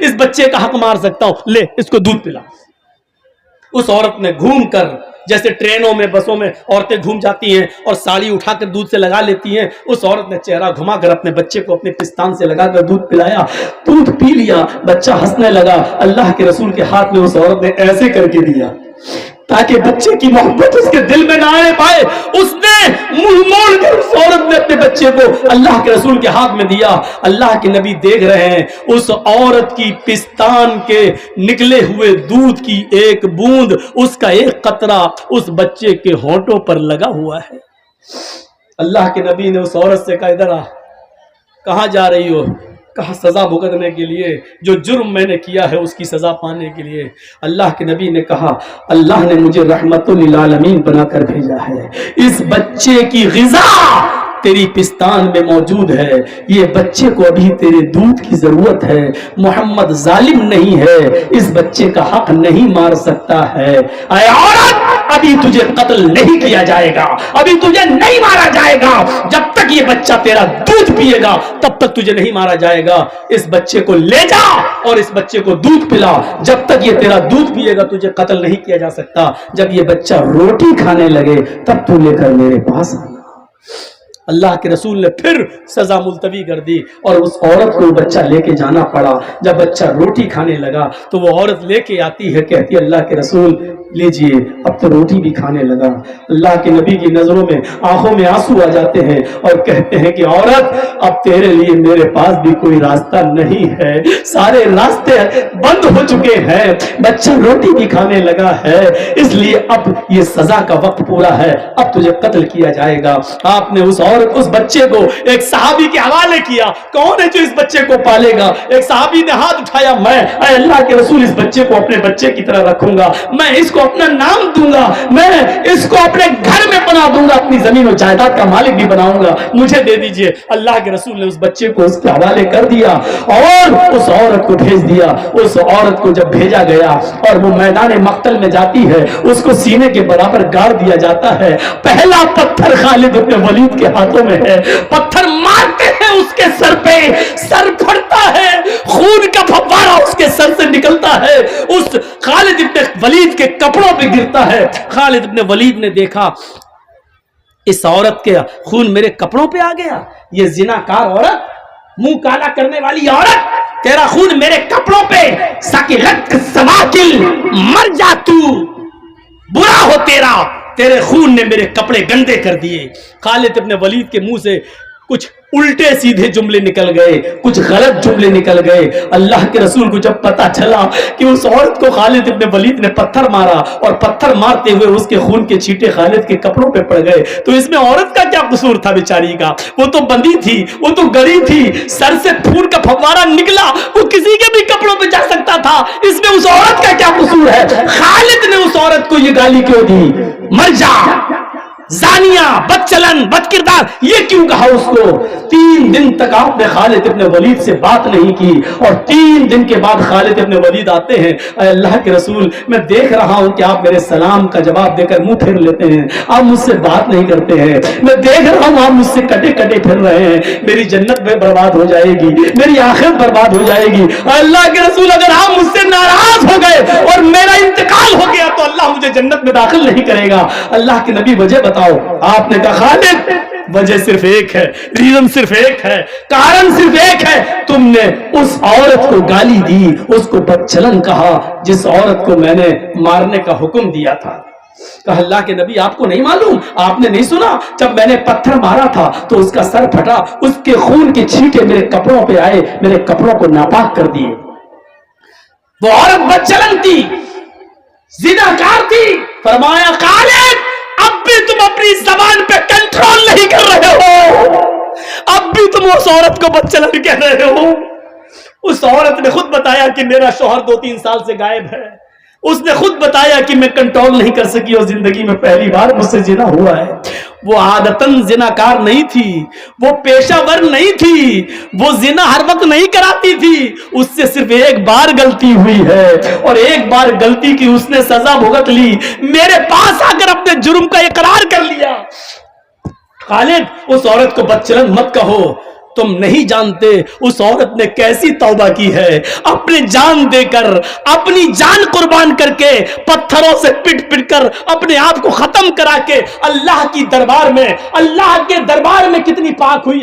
اس بچے کا حق مار سکتا ہوں، لے اس کو دودھ پلا۔ اس عورت نے گھوم کر، جیسے ٹرینوں میں بسوں میں عورتیں گھوم جاتی ہیں اور ساڑی اٹھا کر دودھ سے لگا لیتی ہیں، اس عورت نے چہرہ گھما کر اپنے بچے کو اپنے پستان سے لگا کر دودھ پلایا، دودھ پی لیا، بچہ ہنسنے لگا۔ اللہ کے رسول کے ہاتھ میں اس عورت نے ایسے کر کے دیا تاکہ بچے کی محبت اس کے دل میں نہ آنے پائے۔ اس نے منہ موڑ کر اس عورت نے اپنے بچے کو اللہ کے رسول کے ہاتھ میں دیا۔ اللہ کے نبی دیکھ رہے ہیں اس عورت کی پستان کے نکلے ہوئے دودھ کی ایک بوند، اس کا ایک قطرہ اس بچے کے ہونٹوں پر لگا ہوا ہے۔ اللہ کے نبی نے اس عورت سے کہا، ادھر آ۔ کہاں جا رہی ہو؟ کہا سزا بھگتنے کے لیے، جو جرم میں نے کیا ہے اس کی سزا پانے کے لیے۔ اللہ کے نبی نے کہا، اللہ نے مجھے رحمت للعالمین بنا کر بھیجا ہے، اس بچے کی غذا تیری پستان میں موجود ہے، یہ بچے کو ابھی تیرے دودھ کی ضرورت ہے۔ محمد ظالم نہیں ہے، اس بچے کا حق نہیں مار سکتا ہے۔ اے عورت، ابھی تجھے قتل نہیں کیا جائے گا، ابھی تجھے نہیں مارا جائے گا، جب تک یہ بچہ تیرا دودھ پیے گا تب تک تجھے نہیں مارا جائے گا۔ اس بچے کو لے جا اور اس بچے کو دودھ پلا، جب تک یہ تیرا دودھ پیے گا تجھے قتل نہیں کیا جا سکتا۔ جب یہ بچہ روٹی کھانے لگے تب تو لے کر میرے پاس آنا۔ اللہ کے رسول نے پھر سزا ملتوی کر دی اور اس عورت کو بچہ لے کے جانا پڑا۔ جب بچہ روٹی کھانے لگا تو وہ عورت لے کے آتی ہے، کہتی ہے اللہ کے رسول لیجئے، اب تو روٹی بھی کھانے لگا۔ اللہ کے نبی کی نظروں میں، آنکھوں میں آنسو آ جاتے ہیں اور کہتے ہیں کہ عورت، اب تیرے لیے میرے پاس بھی کوئی راستہ نہیں ہے، سارے راستے بند ہو چکے ہیں، بچہ روٹی بھی کھانے لگا ہے، اس لیے اب یہ سزا کا وقت پورا ہے، اب تجھے قتل کیا جائے گا۔ آپ نے اس بچے کو ایک صحابی کے حوالے کیا۔ کون ہے جو اس بچے کو پالے گا؟ ایک صحابی نے ہاتھ اٹھایا، میں اے اللہ کے رسول اس بچے کو اپنے بچے کی طرح رکھوں گا، میں اس کو اپنا نام دوں گا، میں اس کو اپنے گھر میں بنا دوں گا، اپنی زمین و جائیداد کا مالک بھی بناؤں گا، مجھے دے دیجئے۔ اللہ کے رسول نے اس بچے کو اس کے حوالے کر دیا اور اس عورت کو بھیج دیا۔ اس عورت کو جب بھیجا گیا اور وہ میدان مقتل میں جاتی ہے، اس کو سینے کے برابر گاڑ دیا جاتا ہے۔ پہلا پتھر خالد بن ولید کے ہاتھوں میں ہے، پتھر مارتے ہیں اس کے سر پہ، سر پھٹتا ہے، خون کا فوارہ اس کے سر سے نکلتا ہے، اس خالد بن ولید کے کپڑوں پہ گرتا ہے۔ خالد بن ولید نے دیکھا اس عورت کے خون میرے کپڑوں پہ آ گیا، یہ زناکار عورت، منہ کالا کرنے والی عورت، تیرا خون میرے کپڑوں پہ، سکلت سواکل، مر جا تو، برا ہو تیرا، تیرے خون نے میرے کپڑے گندے کر دیے۔ خالد ابن ولید کے منہ سے کچھ الٹے سیدھے جملے نکل گئے، کچھ غلط جملے نکل گئے۔ اللہ کے رسول کو جب پتا چلا کہ اس عورت کو خالد ابن ولید نے پتھر مارا اور پتھر مارتے ہوئے اس کے خون کے چھینٹے خالد کے کپڑوں پہ پڑ گئے، تو اس میں عورت کا کیا قصور تھا بیچاری کا؟ وہ تو بندھی تھی، وہ تو گڑی تھی، سر سے خون کا فوارہ نکلا، وہ کسی کے بھی کپڑوں پہ جا سکتا تھا، اس میں اس عورت کا کیا قصور ہے؟ خالد نے اس عورت کو یہ گالی کیوں دی؟ مر جا، زانیہ، بد چلن، بد کردار، یہ کیوں کہا اس کو؟ 3 دن تک آپ نے خالد ابن ولید سے بات نہیں کی اور 3 دن کے بعد خالد ابن ولید آتے ہیں، اے اللہ کے رسول میں دیکھ رہا ہوں کہ آپ میرے سلام کا جواب دے کر منہ پھیر لیتے ہیں، آپ مجھ سے بات نہیں کرتے ہیں، میں دیکھ رہا ہوں آپ مجھ سے کٹے کٹے پھر رہے ہیں، میری جنت میں برباد ہو جائے گی، میری آخرت برباد ہو جائے گی۔ اے اللہ کے رسول اگر آپ مجھ سے ناراض ہو گئے اور میرا انتقال ہو گیا تو اللہ مجھے جنت میں داخل نہیں کرے گا۔ اللہ کے نبی وجہ بتاؤ۔ آپ نے کہا خالد وجہ صرف ایک ہے، ریزن صرف ایک ہے، کارن صرف ایک ہے، تم نے اس عورت کو گالی دی، اس کو بدچلن کہا جس عورت کو میں نے مارنے کا حکم دیا تھا۔ کہا اللہ کے نبی آپ کو نہیں معلوم، آپ نے نہیں سنا جب میں نے پتھر مارا تھا تو اس کا سر پھٹا، اس کے خون کے چھینٹے میرے کپڑوں پہ آئے، میرے کپڑوں کو ناپاک کر دیے۔ وہ عورت بدچلن تھی، زناکار تھی۔ فرمایا خالد اب بھی تم اپنی زبان پہ کنٹرول نہیں کر رہے ہو، اب بھی تم اس عورت کو بدچلن کہہ رہے ہو۔ اس عورت نے خود بتایا کہ میرا شوہر 2-3 سال سے غائب ہے، اس نے خود بتایا کہ میں کنٹرول نہیں کر سکی اور زندگی میں پہلی بار مجھ سے زنا ہوا ہے۔ وہ عادتاً زناکار نہیں تھی، وہ پیشہ ور نہیں تھی، وہ زنا ہر وقت نہیں کراتی تھی، اس سے صرف ایک بار غلطی ہوئی ہے اور ایک بار غلطی کی اس نے سزا بھگت لی، میرے پاس آ کر اپنے جرم کا اقرار کر لیا۔ خالد اس عورت کو بدچلن مت کہو، تم نہیں جانتے اس عورت نے کیسی توبہ کی ہے، اپنی جان دے کر، اپنی جان قربان کر کے، پتھروں سے پٹ پٹ کر اپنے آپ کو ختم کرا کے اللہ کی دربار میں، اللہ کے دربار میں کتنی پاک ہوئی ہے۔